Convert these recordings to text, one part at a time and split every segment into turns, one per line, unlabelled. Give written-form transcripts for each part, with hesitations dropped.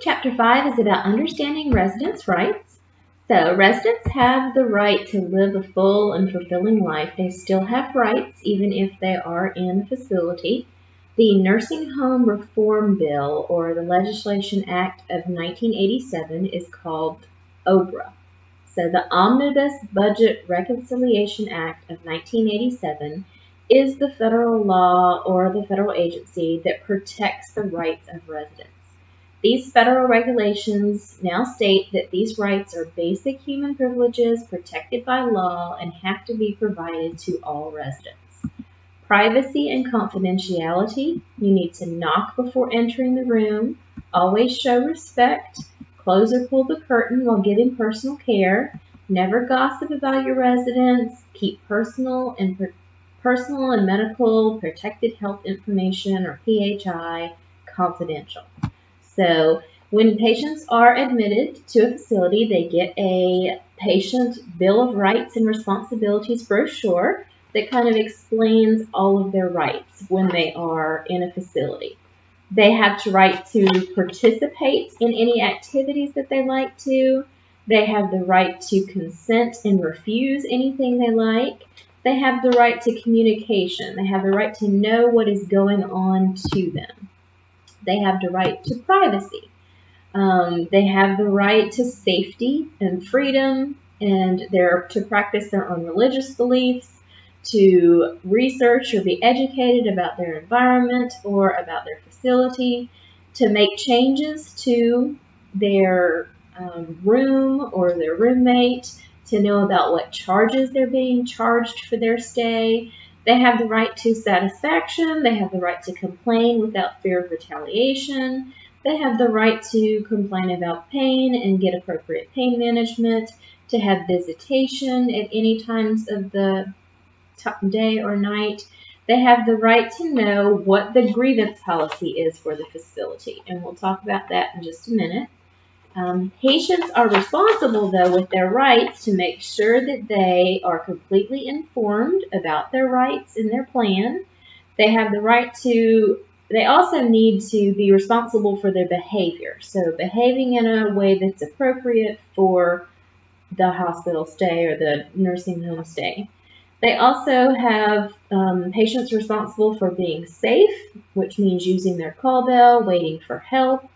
Chapter 5 is about understanding residents' rights. So residents have the right to live a full and fulfilling life. They still have rights even if they are in a facility. The Nursing Home Reform Bill, or the Legislation Act of 1987, is called OBRA. So the Omnibus Budget Reconciliation Act of 1987 is the federal law or the federal agency that protects the rights of residents. These federal regulations now state that these rights are basic human privileges protected by law and have to be provided to all residents. Privacy and confidentiality. You need to knock before entering the room. Always show respect. Close or pull the curtain while giving personal care. Never gossip about your residents. Keep personal and medical protected health information, or PHI, confidential. So when patients are admitted to a facility, they get a patient Bill of Rights and Responsibilities brochure that kind of explains all of their rights when they are in a facility. They have the right to participate in any activities that they like to. They have the right to consent and refuse anything they like. They have the right to communication. They have the right to know what is going on to them. They have the right to privacy. They have the right to safety and freedom, and they're to practice their own religious beliefs, to research or be educated about their environment or about their facility, to make changes to their room or their roommate, to know about what charges they're being charged for their stay. They have the right to satisfaction. They have the right to complain without fear of retaliation. They have the right to complain about pain and get appropriate pain management, to have visitation at any times of the day or night. They have the right to know what the grievance policy is for the facility, and we'll talk about that in just a minute. Patients are responsible, though, with their rights to make sure that they are completely informed about their rights and their plan. They have the right to, they also need to be responsible for their behavior. So behaving in a way that's appropriate for the hospital stay or the nursing home stay. They also have patients responsible for being safe, which means using their call bell, waiting for help,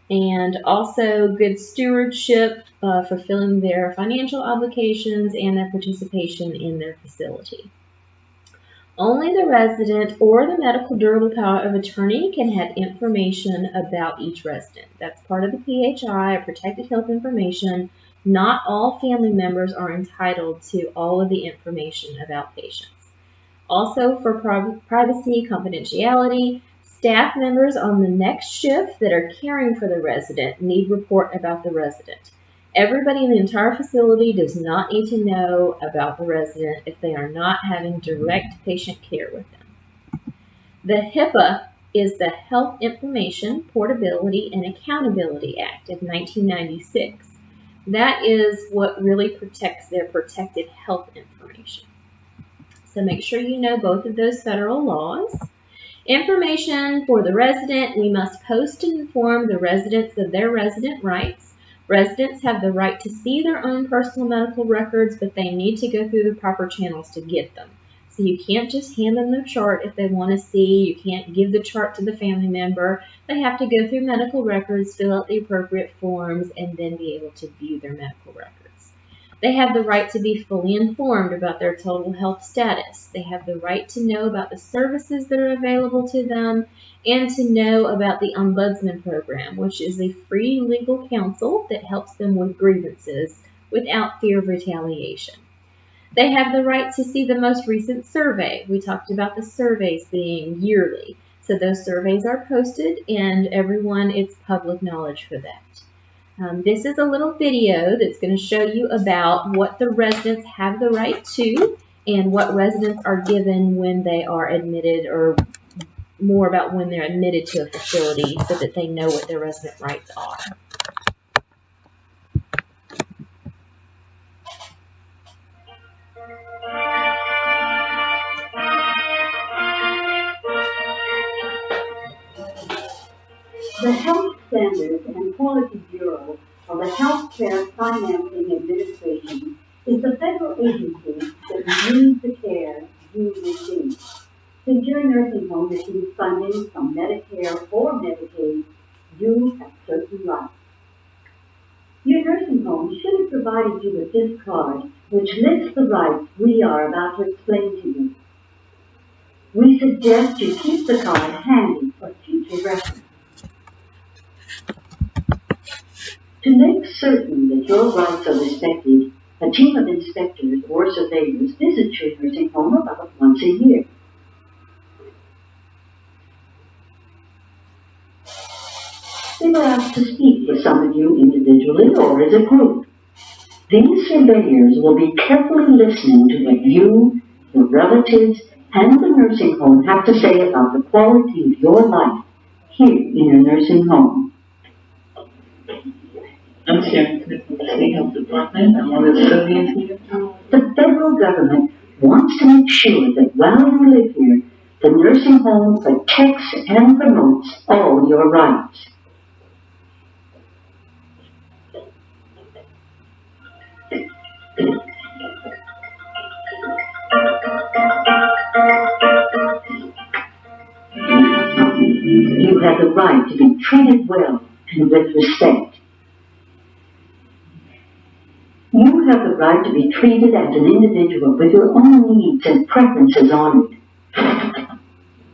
and also good stewardship, fulfilling their financial obligations and their participation in their facility. Only the resident or the medical durable power of attorney can have information about each resident. That's part of the PHI, or protected health information. Not all family members are entitled to all of the information about patients. Also, for privacy, confidentiality, staff members on the next shift that are caring for the resident need report about the resident. Everybody in the entire facility does not need to know about the resident if they are not having direct patient care with them. The HIPAA is the Health Information Portability and Accountability Act of 1996. That is what really protects their protected health information. So make sure you know both of those federal laws. Information for the resident: we must post and inform the residents of their resident rights. Residents have the right to see their own personal medical records, but they need to go through the proper channels to get them. So you can't just hand them the chart if they want to see. You can't give the chart to the family member. They have to go through medical records, fill out the appropriate forms, and then be able to view their medical records. They have the right to be fully informed about their total health status. They have the right to know about the services that are available to them and to know about the Ombudsman program, which is a free legal counsel that helps them with grievances without fear of retaliation. They have the right to see the most recent survey. We talked about the surveys being yearly. So those surveys are posted, and everyone, it's public knowledge for that. This is a little video that's going to show you about what the residents have the right to and what residents are given when they are admitted, or more about when they're admitted to a facility so that they know what their resident rights are. The Health
Standards and Quality Bureau of the Healthcare Financing Administration is the federal agency that reviews the care you receive. Since your nursing home receives funding from Medicare or Medicaid, you have certain rights. Your nursing home should have provided you with this card, which lists the rights we are about to explain to you. We suggest you keep the card handy for future reference. To make certain that your rights are respected, a team of inspectors or surveyors visits your nursing home about once a year. They were asked to speak with some of you individually or as a group. These surveyors will be carefully listening to what you, your relatives, and the nursing home have to say about the quality of your life here in your nursing home.
I'm Sharon Smith from the State Health Department. I'm one of the civilians here.
The federal government wants to make sure that while you live here, the nursing home protects and promotes all your rights. You have the right to be treated well and with respect. You have the right to be treated as an individual with your own needs and preferences honored.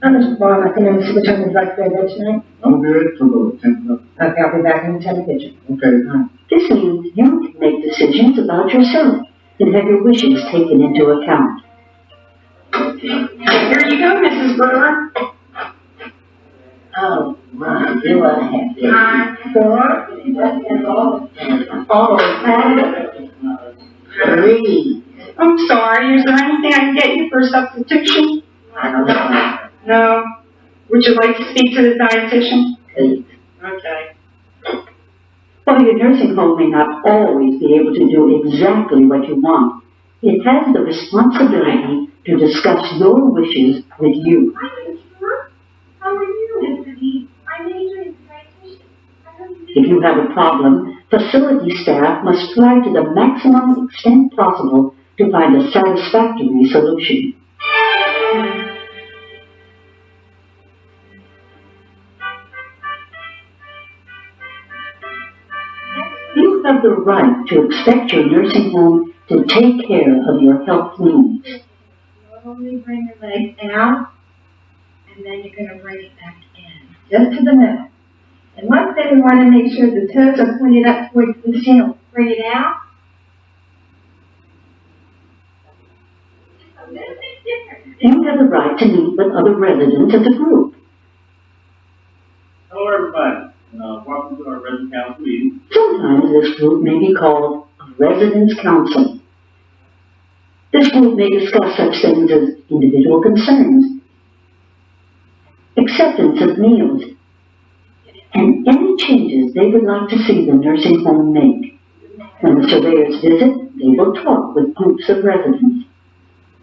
I'm Mr. Barr. I think I'm Mr. Which would like to go tonight.
I'm good to go to 10 o'clock.
Okay, I'll be back in 10 minutes.
Okay.
This means you can make decisions about yourself and have your wishes taken into account.
Here you go, Mrs. Brewer. Oh, my, do I have this? 3.
I'm sorry, is there anything I can get you for a substitution?
I don't know.
No. Would you like to speak to the dietitian?
Please.
Okay.
While your nursing home may not always be able to do exactly what you want, it has the responsibility to discuss your wishes with you.
How are you, Mr. D? I'm Adrian's dietitian.
If you have a problem, facility staff must try to the maximum extent possible to find a satisfactory solution. You have the right to expect your nursing home to take care of your health needs.
Slowly bring your legs out, and then you're going to bring it back in, just to the middle. And once then we want to make sure the toes are pointed up towards the ceiling. Bring it out. A little bit different.
You have the right to meet with other residents as a group.
Hello, everybody. Welcome to our resident council meeting.
Sometimes this group may be called a residence council. This group may discuss such things as individual concerns, acceptance of meals, and any changes they would like to see the nursing home make. When the surveyors visit, they will talk with groups of residents.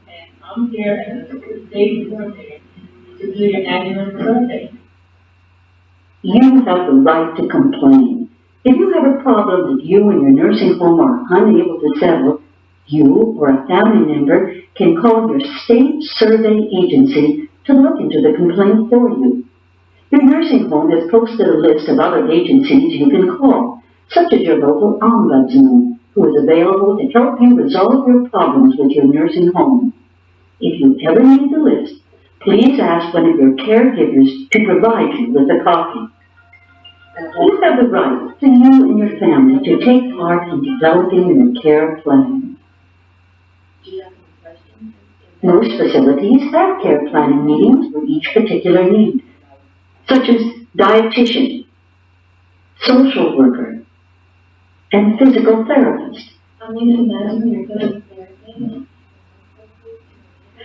And I'm here as a state coordinator to do your annual survey.
You have the right to complain. If you have a problem that you and your nursing home are unable to settle, you or a family member can call your state survey agency to look into the complaint for you. Your nursing home has posted a list of other agencies you can call, such as your local ombudsman, who is available to help you resolve your problems with your nursing home. If you ever need the list, please ask one of your caregivers to provide you with a copy. You have the right, to you and your family, to take part in developing your care plan.
Do you have any questions?
Most facilities have care planning meetings for each particular need, such as dietitian, social worker, and physical therapist.
I'm using that as your physical therapy.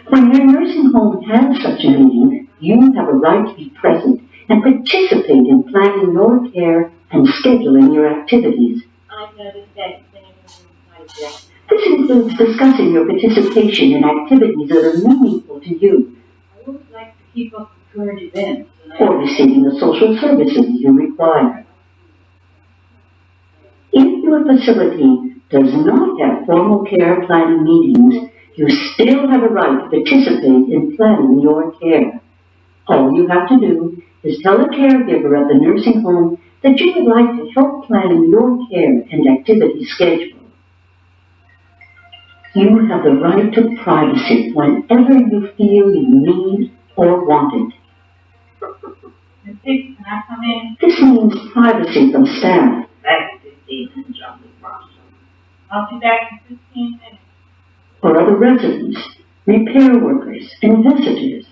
When your nursing home has such a meeting, you have a right to be present and participate in planning your care and scheduling your activities.
I've noticed that things like that.
This includes discussing your participation in activities that are meaningful to you,
I always like to keep up with current events.
or receiving the social services you require. your facility does not have formal care planning meetings, you still have a right to participate in planning your care. All you have to do is tell a caregiver at the nursing home that you would like to help plan your care and activity schedule. You have the right to privacy whenever you feel you need or want it.
Ms. Hicks, can I come in?
This means privacy from staff,
Back in 15 minutes, John Marshall. I'll be back in 15 minutes.
or other residents, repair workers, and visitors.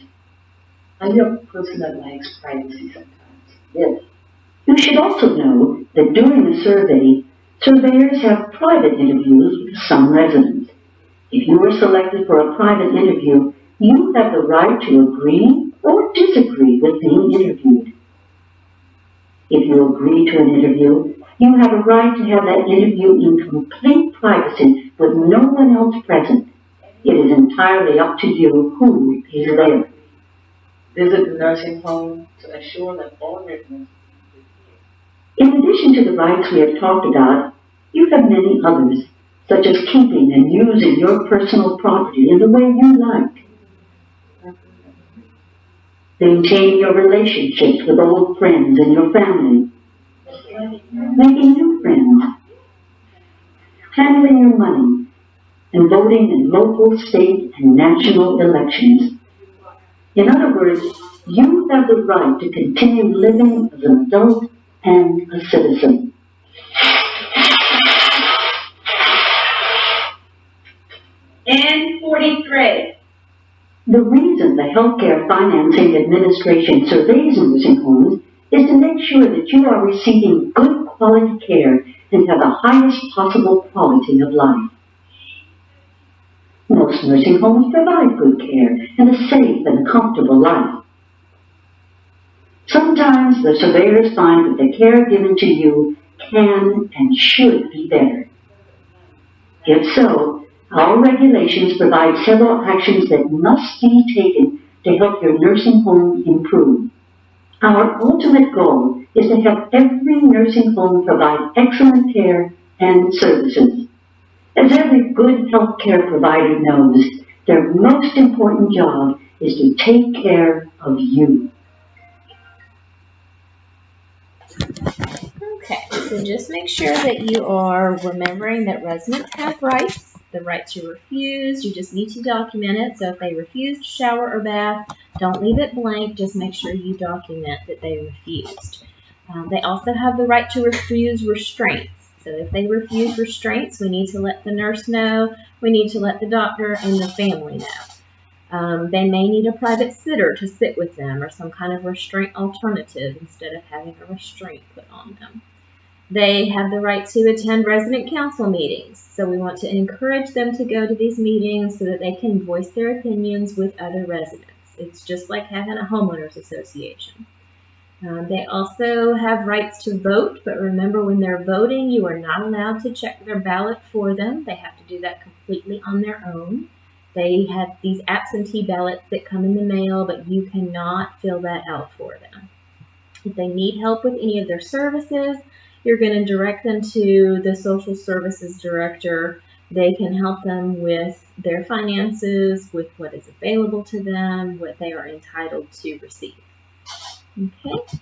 I'm a person that likes privacy sometimes.
Yes. You should also know that during the survey, surveyors have private interviews with some residents. If you are selected for a private interview, you have the right to agree or disagree with being interviewed. If you agree to an interview, you have a right to have that interview in complete privacy with no one else present. It is entirely up to you who is there.
Visit the nursing home to ensure that all residents.
In addition to the rights we have talked about, you have many others, such as keeping and using your personal property in the way you like. Maintaining your relationships with old friends and your family. Making new friends. Handling your money. And voting in local, state, and national elections. In other words, you have the right to continue living as an adult and a citizen.
And 43.
The reason the Healthcare Financing Administration surveys nursing homes is to make sure that you are receiving good quality care and have the highest possible quality of life. Most nursing homes provide good care and a safe and comfortable life. Sometimes the surveyors find that the care given to you can and should be better. If so, our regulations provide several actions that must be taken to help your nursing home improve. Our ultimate goal is to help every nursing home provide excellent care and services. As every good health care provider knows, their most important job is to take care of you.
Okay, so just make sure that you are remembering that residents have rights. The right to refuse, you just need to document it. So if they refuse to shower or bath, don't leave it blank. Just make sure you document that they refused. They also have the right to refuse restraints. So if they refuse restraints, we need to let the nurse know. We need to let the doctor and the family know. They may need a private sitter to sit with them or some kind of restraint alternative instead of having a restraint put on them. They have the right to attend resident council meetings, so we want to encourage them to go to these meetings so that they can voice their opinions with other residents. It's just like having a homeowners association. They also have rights to vote, but remember when they're voting, you are not allowed to check their ballot for them. They have to do that completely on their own. They have these absentee ballots that come in the mail, but you cannot fill that out for them. If they need help with any of their services, you're going to direct them to the social services director. They can help them with their finances, with what is available to them, what they are entitled to receive. Okay.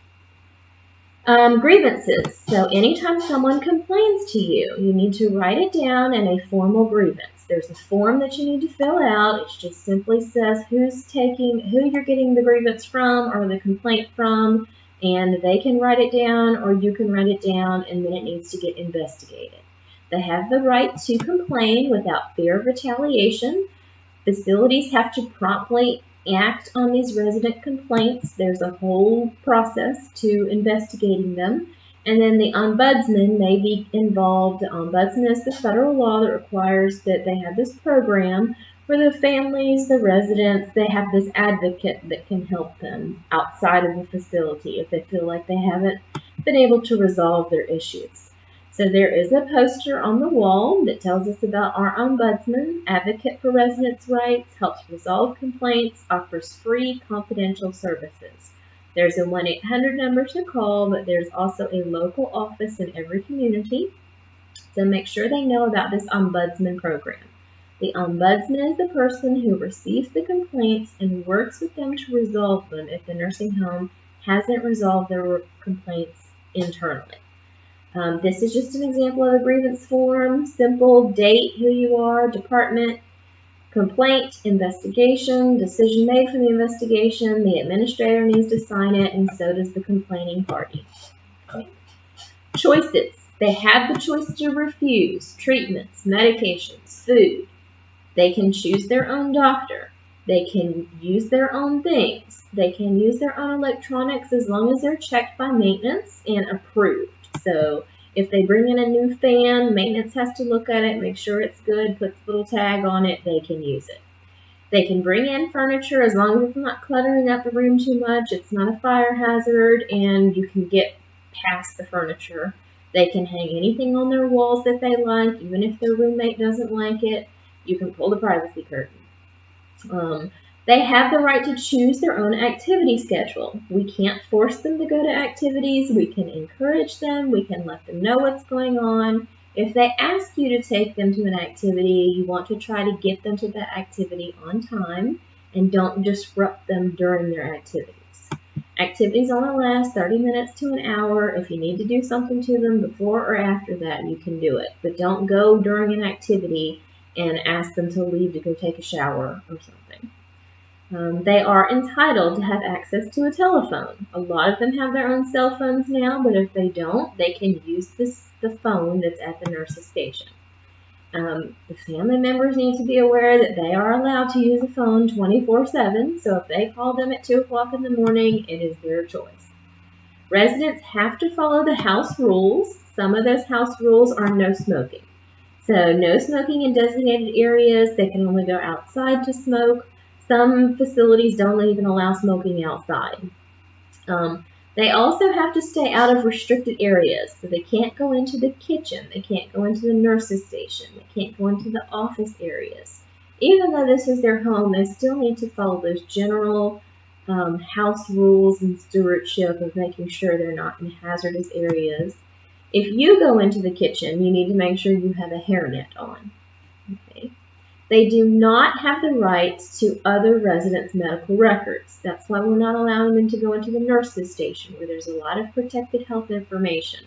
Grievances. So anytime someone complains to you, you need to write it down in a formal grievance. There's a form that you need to fill out. It just simply says who you're getting the grievance from or the complaint from, and they can write it down or you can write it down, and then it needs to get investigated. They have the right to complain without fear of retaliation. Facilities have to promptly act on these resident complaints. There's a whole process to investigating them. And then the ombudsman may be involved. The ombudsman is the federal law that requires that they have this program where the families, the residents, they have this advocate that can help them outside of the facility if they feel like they haven't been able to resolve their issues. So there is a poster on the wall that tells us about our ombudsman, advocate for residents' rights, helps resolve complaints, offers free confidential services. There's a 1-800 number to call, but there's also a local office in every community. So make sure they know about this ombudsman program. The ombudsman is the person who receives the complaints and works with them to resolve them if the nursing home hasn't resolved their complaints internally. This is just an example of a grievance form. Simple: date, who you are, department, complaint, investigation, decision made for the investigation. The administrator needs to sign it, and so does the complaining party. Okay. Choices. They have the choice to refuse treatments, medications, food. They can choose their own doctor. They can use their own things. They can use their own electronics as long as they're checked by maintenance and approved. So if they bring in a new fan, maintenance has to look at it, make sure it's good, puts a little tag on it, they can use it. They can bring in furniture as long as it's not cluttering up the room too much, it's not a fire hazard, and you can get past the furniture. They can hang anything on their walls that they like, even if their roommate doesn't like it. You can pull the privacy curtain. They have the right to choose their own activity schedule. We can't force them to go to activities. We can encourage them. We can let them know what's going on. If they ask you to take them to an activity, you want to try to get them to that activity on time and don't disrupt them during their activities. Activities only last 30 minutes to an hour. If you need to do something to them before or after that, you can do it. But don't go during an activity and ask them to leave to go take a shower or something. They are entitled to have access to a telephone. A lot of them have their own cell phones now, but if they don't, they can use the phone that's at the nurse's station. The family members need to be aware that they are allowed to use a phone 24/7, so if they call them at 2 o'clock in the morning, it is their choice. Residents have to follow the house rules. Some of those house rules are no smoking. So no smoking in designated areas. They can only go outside to smoke. Some facilities don't even allow smoking outside. They also have to stay out of restricted areas. So they can't go into the kitchen. They can't go into the nurse's station. They can't go into the office areas. Even though this is their home, they still need to follow those general house rules and stewardship of making sure they're not in hazardous areas. If you go into the kitchen, you need to make sure you have a hairnet on. Okay. They do not have the rights to other residents' medical records. That's why we're not allowing them to go into the nurse's station where there's a lot of protected health information.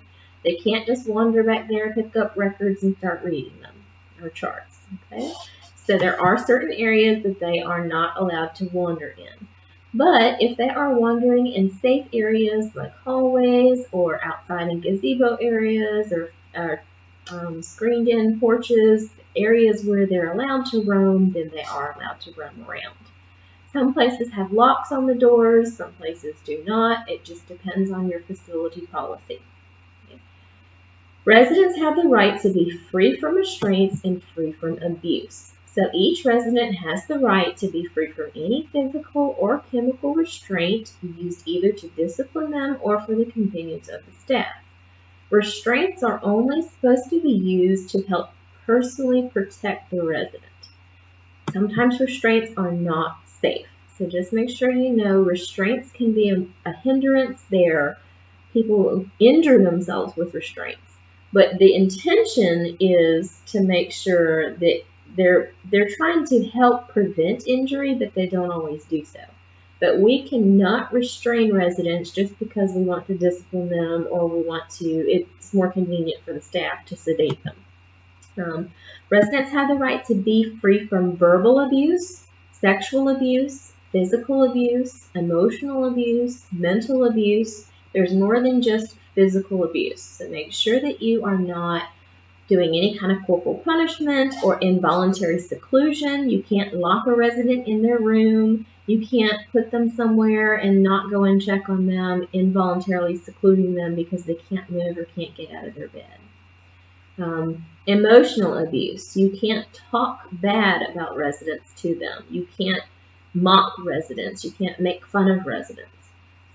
They can't just wander back there, pick up records, and start reading them, or charts. Okay? So there are certain areas that they are not allowed to wander in. But if they are wandering in safe areas like hallways or outside in gazebo areas or screened-in porches, areas where they're allowed to roam, then they are allowed to roam around. Some places have locks on the doors, some places do not. It just depends on your facility policy. Okay. Residents have the right to be free from restraints and free from abuse. So each resident has the right to be free from any physical or chemical restraint used either to discipline them or for the convenience of the staff. Restraints are only supposed to be used to help personally protect the resident. Sometimes restraints are not safe. So just make sure you know restraints can be a hindrance there. People injure themselves with restraints. But the intention is to make sure that they're trying to help prevent injury, but they don't always do so. But we cannot restrain residents just because we want to discipline them or it's more convenient for the staff to sedate them. Residents have the right to be free from verbal abuse, sexual abuse, physical abuse, emotional abuse, mental abuse. There's more than just physical abuse. So make sure that you are not doing any kind of corporal punishment or involuntary seclusion. You can't lock a resident in their room. You can't put them somewhere and not go and check on them, involuntarily secluding them because they can't move or can't get out of their bed. Emotional abuse. You can't talk bad about residents to them. You can't mock residents. You can't make fun of residents.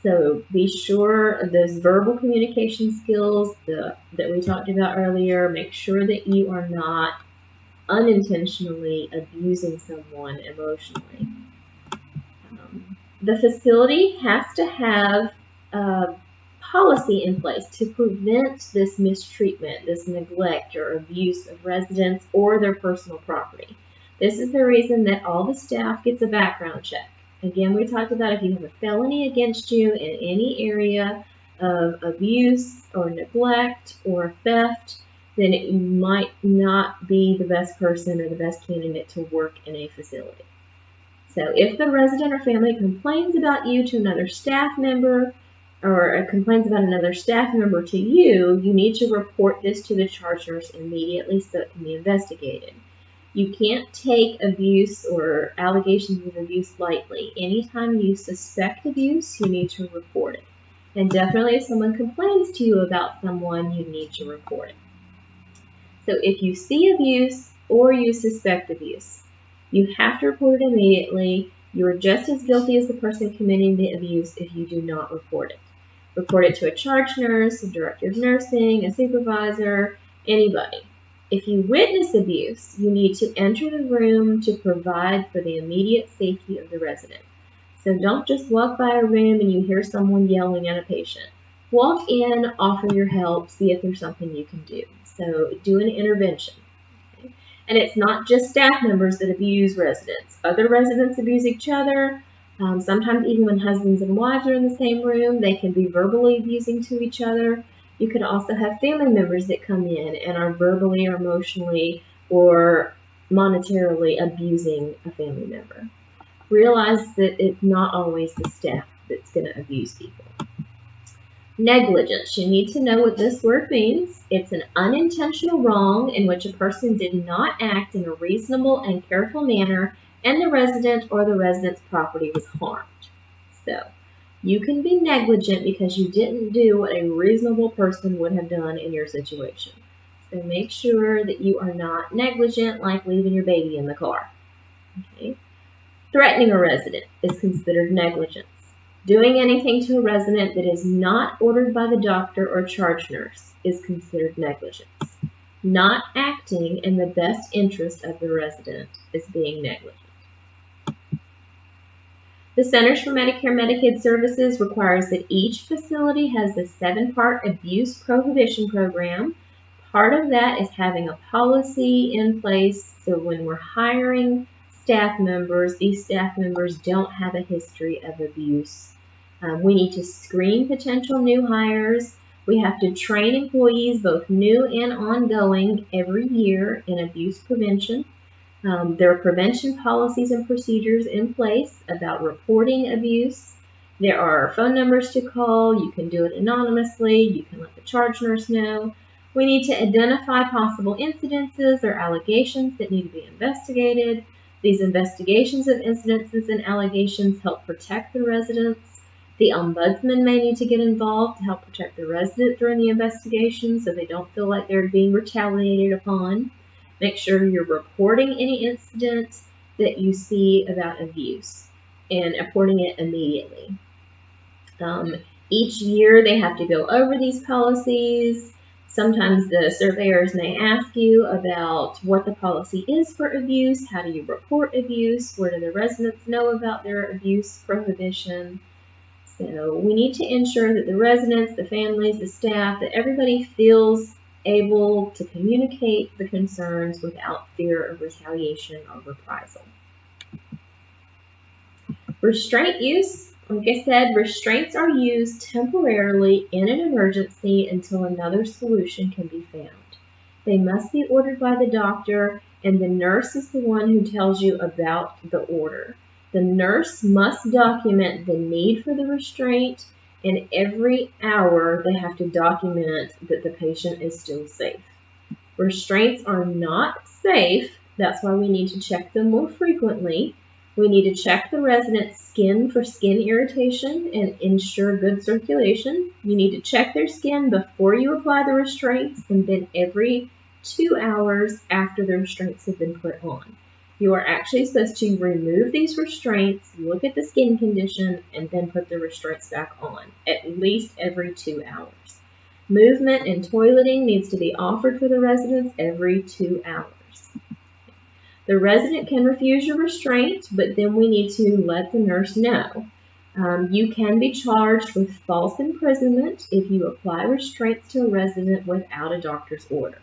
So be sure those verbal communication skills that we talked about earlier, make sure that you are not unintentionally abusing someone emotionally. The facility has to have policy in place to prevent this mistreatment, this neglect or abuse of residents or their personal property. This is the reason that all the staff gets a background check. Again, we talked about if you have a felony against you in any area of abuse or neglect or theft, then you might not be the best person or the best candidate to work in a facility. So if the resident or family complains about you to another staff member or complains about another staff member to you, you need to report this to the charge nurse immediately so it can be investigated. You can't take abuse or allegations of abuse lightly. Anytime you suspect abuse, you need to report it. And definitely if someone complains to you about someone, you need to report it. So if you see abuse or you suspect abuse, you have to report it immediately. You are just as guilty as the person committing the abuse if you do not report it. Report it to a charge nurse, a director of nursing, a supervisor, anybody. If you witness abuse, you need to enter the room to provide for the immediate safety of the resident. So don't just walk by a room and you hear someone yelling at a patient. Walk in, offer your help, see if there's something you can do. So do an intervention. Okay? And it's not just staff members that abuse residents. Other residents abuse each other. Sometimes even when husbands and wives are in the same room, they can be verbally abusing to each other. You could also have family members that come in and are verbally or emotionally or monetarily abusing a family member. Realize that it's not always the staff that's going to abuse people. Negligence. You need to know what this word means. It's an unintentional wrong in which a person did not act in a reasonable and careful manner and the resident or the resident's property was harmed. So, you can be negligent because you didn't do what a reasonable person would have done in your situation. So make sure that you are not negligent, like leaving your baby in the car. Okay? Threatening a resident is considered negligence. Doing anything to a resident that is not ordered by the doctor or charge nurse is considered negligence. Not acting in the best interest of the resident is being negligent. The Centers for Medicare and Medicaid Services requires that each facility has a 7-part abuse prohibition program. Part of that is having a policy in place so when we're hiring staff members, these staff members don't have a history of abuse. We need to screen potential new hires. We have to train employees, both new and ongoing, every year in abuse prevention. There are prevention policies and procedures in place about reporting abuse. There are phone numbers to call. You can do it anonymously. You can let the charge nurse know. We need to identify possible incidences or allegations that need to be investigated. These investigations of incidences and allegations help protect the residents. The ombudsman may need to get involved to help protect the resident during the investigation so they don't feel like they're being retaliated upon. Make sure you're reporting any incident that you see about abuse and reporting it immediately. Each year they have to go over these policies. Sometimes the surveyors may ask you about what the policy is for abuse, how do you report abuse, where do the residents know about their abuse prohibition. So we need to ensure that the residents, the families, the staff, that everybody feels able to communicate the concerns without fear of retaliation or reprisal. Restraint use. Like I said, restraints are used temporarily in an emergency until another solution can be found. They must be ordered by the doctor, and the nurse is the one who tells you about the order. The nurse must document the need for the restraint, and every hour they have to document that the patient is still safe. Restraints are not safe. That's why we need to check them more frequently. We need to check the resident's skin for skin irritation and ensure good circulation. You need to check their skin before you apply the restraints and then every 2 hours after the restraints have been put on. You are actually supposed to remove these restraints, look at the skin condition, and then put the restraints back on, at least every 2 hours. Movement and toileting needs to be offered for the residents every 2 hours. The resident can refuse your restraint, but then we need to let the nurse know. You can be charged with false imprisonment if you apply restraints to a resident without a doctor's order.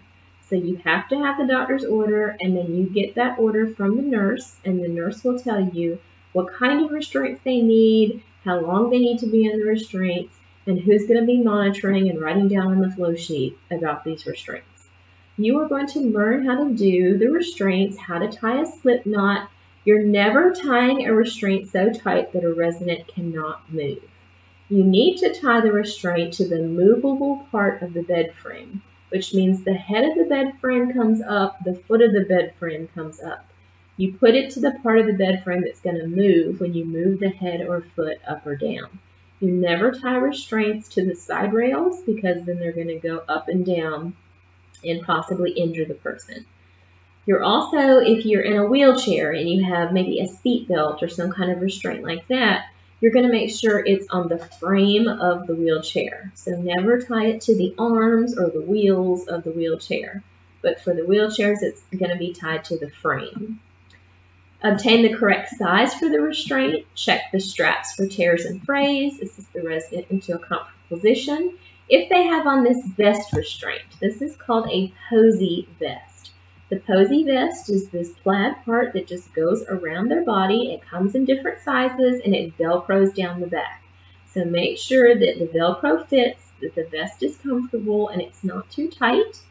So you have to have the doctor's order, and then you get that order from the nurse, and the nurse will tell you what kind of restraints they need, how long they need to be in the restraints, and who's going to be monitoring and writing down on the flow sheet about these restraints. You are going to learn how to do the restraints, how to tie a slip knot. You're never tying a restraint so tight that a resident cannot move. You need to tie the restraint to the movable part of the bed frame, which means the head of the bed frame comes up, the foot of the bed frame comes up. You put it to the part of the bed frame that's going to move when you move the head or foot up or down. You never tie restraints to the side rails because then they're going to go up and down and possibly injure the person. You're also, if you're in a wheelchair and you have maybe a seat belt or some kind of restraint like that, you're going to make sure it's on the frame of the wheelchair. So never tie it to the arms or the wheels of the wheelchair. But for the wheelchairs, it's going to be tied to the frame. Obtain the correct size for the restraint. Check the straps for tears and frays. Assist the resident into a comfortable position. If they have on this vest restraint, this is called a posy vest. The posy vest is this plaid part that just goes around their body. It comes in different sizes and it velcros down the back. So make sure that the velcro fits, that the vest is comfortable and it's not too tight.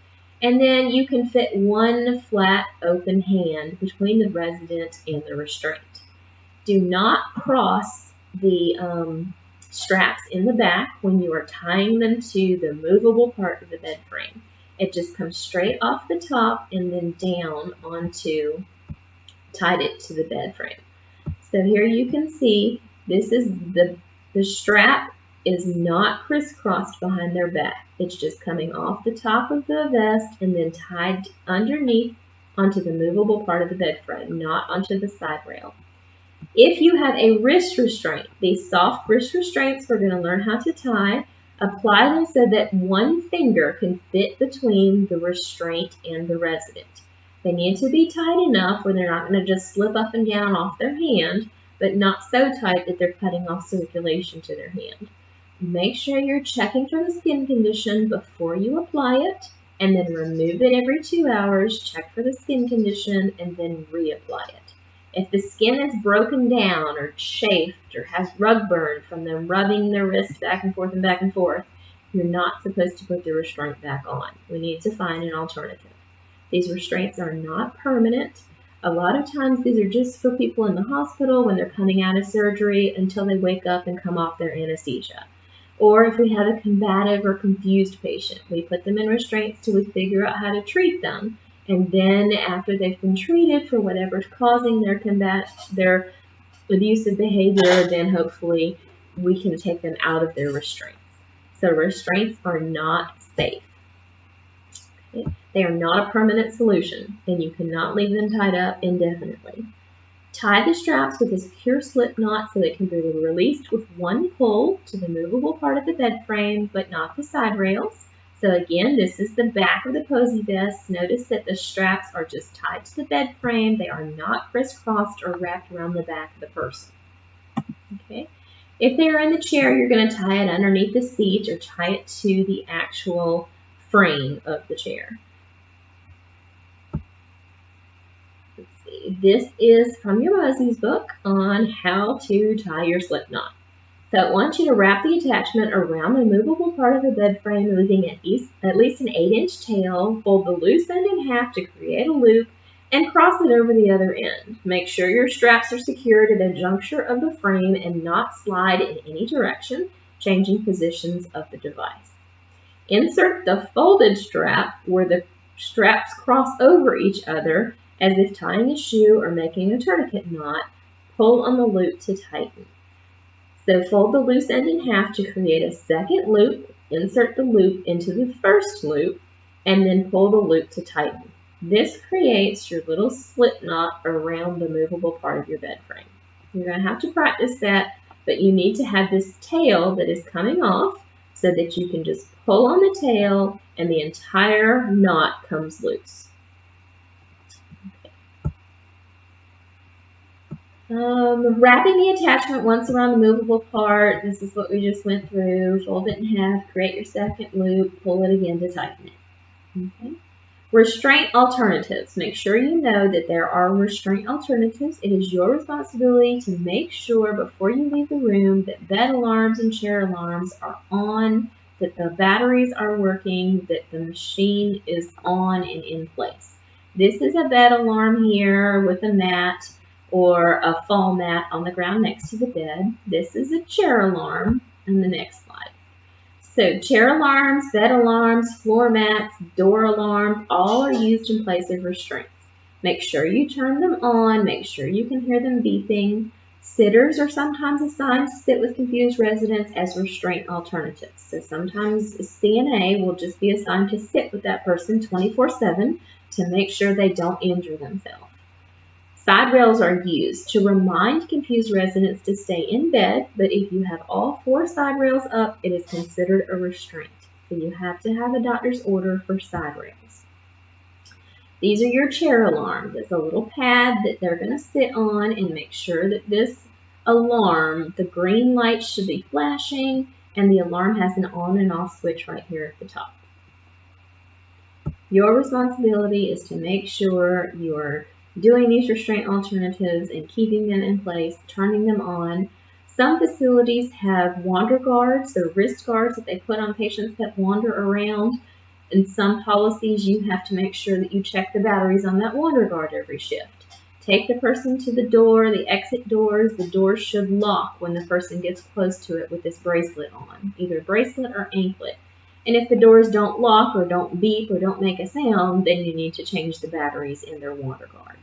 And then you can fit one flat open hand between the resident and the restraint. Do not cross the straps in the back when you are tying them to the movable part of the bed frame. It just comes straight off the top and then down onto, tied it to the bed frame. So here you can see this is the strap is not crisscrossed behind their back. It's just coming off the top of the vest and then tied underneath onto the movable part of the bed frame, not onto the side rail. If you have a wrist restraint, these soft wrist restraints we're going to learn how to tie. Apply them so that one finger can fit between the restraint and the resident. They need to be tight enough where they're not going to just slip up and down off their hand, but not so tight that they're cutting off circulation to their hand. Make sure you're checking for the skin condition before you apply it, and then remove it every 2 hours, check for the skin condition, and then reapply it. If the skin is broken down or chafed or has rug burn from them rubbing their wrist back and forth, you're not supposed to put the restraint back on. We need to find an alternative. These restraints are not permanent. A lot of times these are just for people in the hospital when they're coming out of surgery until they wake up and come off their anesthesia. Or if we have a combative or confused patient, we put them in restraints till we figure out how to treat them. And then after they've been treated for whatever's causing their abusive behavior, then hopefully we can take them out of their restraints. So restraints are not safe. Okay? They are not a permanent solution, and you cannot leave them tied up indefinitely. Tie the straps with a secure slip knot so it can be released with one pull to the movable part of the bed frame, but not the side rails. So again, this is the back of the posy vest. Notice that the straps are just tied to the bed frame. They are not crisscrossed or wrapped around the back of the person. Okay. If they are in the chair, you're going to tie it underneath the seat or tie it to the actual frame of the chair. Let's see. This is from your Mosey's book on how to tie your slip knot. So I want you to wrap the attachment around the movable part of the bed frame, leaving at least an 8-inch tail. Fold the loose end in half to create a loop and cross it over the other end. Make sure your straps are secured at a juncture of the frame and not slide in any direction, changing positions of the device. Insert the folded strap where the straps cross over each other as if tying a shoe or making a tourniquet knot. Pull on the loop to tighten. So fold the loose end in half to create a second loop, insert the loop into the first loop, and then pull the loop to tighten. This creates your little slip knot around the movable part of your bed frame. You're going to have to practice that, but you need to have this tail that is coming off so that you can just pull on the tail and the entire knot comes loose. Wrapping the attachment once around the movable part. This is what we just went through. Fold it in half, create your second loop, pull it again to tighten it. Okay. Restraint alternatives. Make sure you know that there are restraint alternatives. It is your responsibility to make sure before you leave the room that bed alarms and chair alarms are on, that the batteries are working, that the machine is on and in place. This is a bed alarm here with a mat or a fall mat on the ground next to the bed. This is a chair alarm on the next slide. So chair alarms, bed alarms, floor mats, door alarms, all are used in place of restraints. Make sure you turn them on. Make sure you can hear them beeping. Sitters are sometimes assigned to sit with confused residents as restraint alternatives. So sometimes a CNA will just be assigned to sit with that person 24/7 to make sure they don't injure themselves. Side rails are used to remind confused residents to stay in bed, but if you have all 4 side rails up, it is considered a restraint. So you have to have a doctor's order for side rails. These are your chair alarms. It's a little pad that they're going to sit on and make sure that this alarm, the green light should be flashing, and the alarm has an on and off switch right here at the top. Your responsibility is to make sure you're doing these restraint alternatives and keeping them in place, turning them on. Some facilities have wander guards, or wrist guards that they put on patients that wander around. In some policies, you have to make sure that you check the batteries on that wander guard every shift. Take the person to the door, the exit doors. The doors should lock when the person gets close to it with this bracelet on, either bracelet or anklet. And if the doors don't lock or don't beep or don't make a sound, then you need to change the batteries in their wander guard.